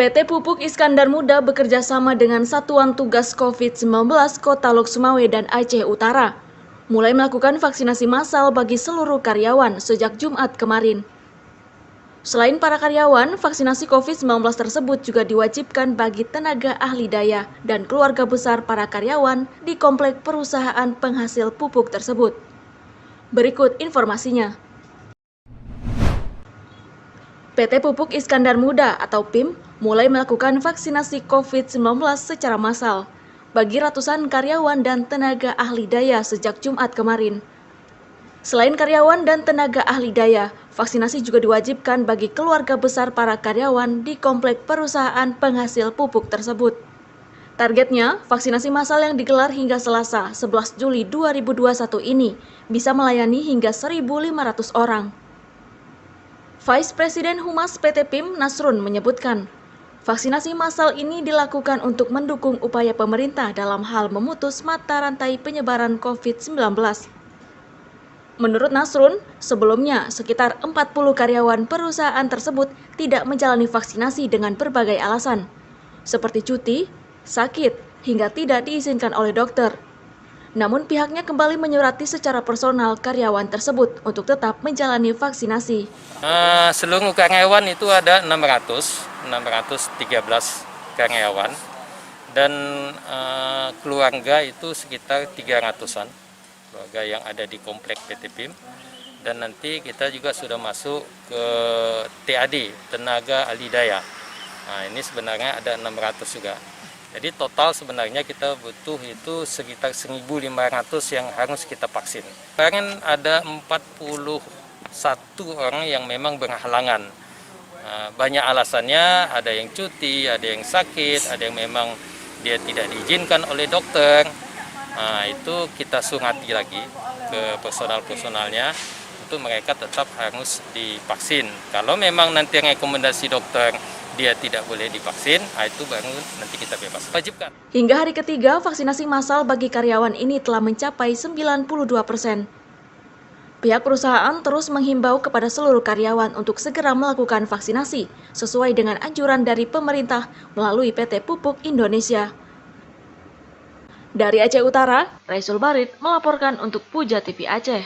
PT Pupuk Iskandar Muda bekerja sama dengan Satuan Tugas COVID-19 Kota Lok Sumawe dan Aceh Utara, mulai melakukan vaksinasi massal bagi seluruh karyawan sejak Jumat kemarin. Selain para karyawan, vaksinasi COVID-19 tersebut juga diwajibkan bagi tenaga ahli daya dan keluarga besar para karyawan di komplek perusahaan penghasil pupuk tersebut. Berikut informasinya. PT Pupuk Iskandar Muda atau PIM mulai melakukan vaksinasi COVID-19 secara massal bagi ratusan karyawan dan tenaga ahli daya sejak Jumat kemarin. Selain karyawan dan tenaga ahli daya, vaksinasi juga diwajibkan bagi keluarga besar para karyawan di komplek perusahaan penghasil pupuk tersebut. Targetnya, vaksinasi massal yang digelar hingga Selasa 11 Juli 2021 ini bisa melayani hingga 1.500 orang. Vice Presiden Humas PT PIM Nasrun menyebutkan, vaksinasi massal ini dilakukan untuk mendukung upaya pemerintah dalam hal memutus mata rantai penyebaran COVID-19. Menurut Nasrun, sebelumnya sekitar 40 karyawan perusahaan tersebut tidak menjalani vaksinasi dengan berbagai alasan, seperti cuti, sakit, hingga tidak diizinkan oleh dokter. Namun pihaknya kembali menyurati secara personal karyawan tersebut untuk tetap menjalani vaksinasi. Seluruh karyawan itu ada 613 karyawan dan keluarga itu sekitar 300-an keluarga yang ada di komplek PT PIM, dan nanti kita juga sudah masuk ke TAD, tenaga ahli daya. Nah, ini sebenarnya ada 600 juga. Jadi total sebenarnya kita butuh itu sekitar 1.500 yang harus kita vaksin. Kemarin ada 41 orang yang memang berhalangan. Banyak alasannya, ada yang cuti, ada yang sakit, ada yang memang dia tidak diizinkan oleh dokter. Itu kita surati lagi ke personalnya untuk mereka tetap harus divaksin. Kalau memang nanti rekomendasi dokter dia tidak boleh divaksin, itu baru nanti kita bebas. Wajibkan. Hingga hari ketiga, vaksinasi massal bagi karyawan ini telah mencapai 92%. Pihak perusahaan terus menghimbau kepada seluruh karyawan untuk segera melakukan vaksinasi sesuai dengan anjuran dari pemerintah melalui PT Pupuk Indonesia. Dari Aceh Utara, Raisul Barit melaporkan untuk Puja TV Aceh.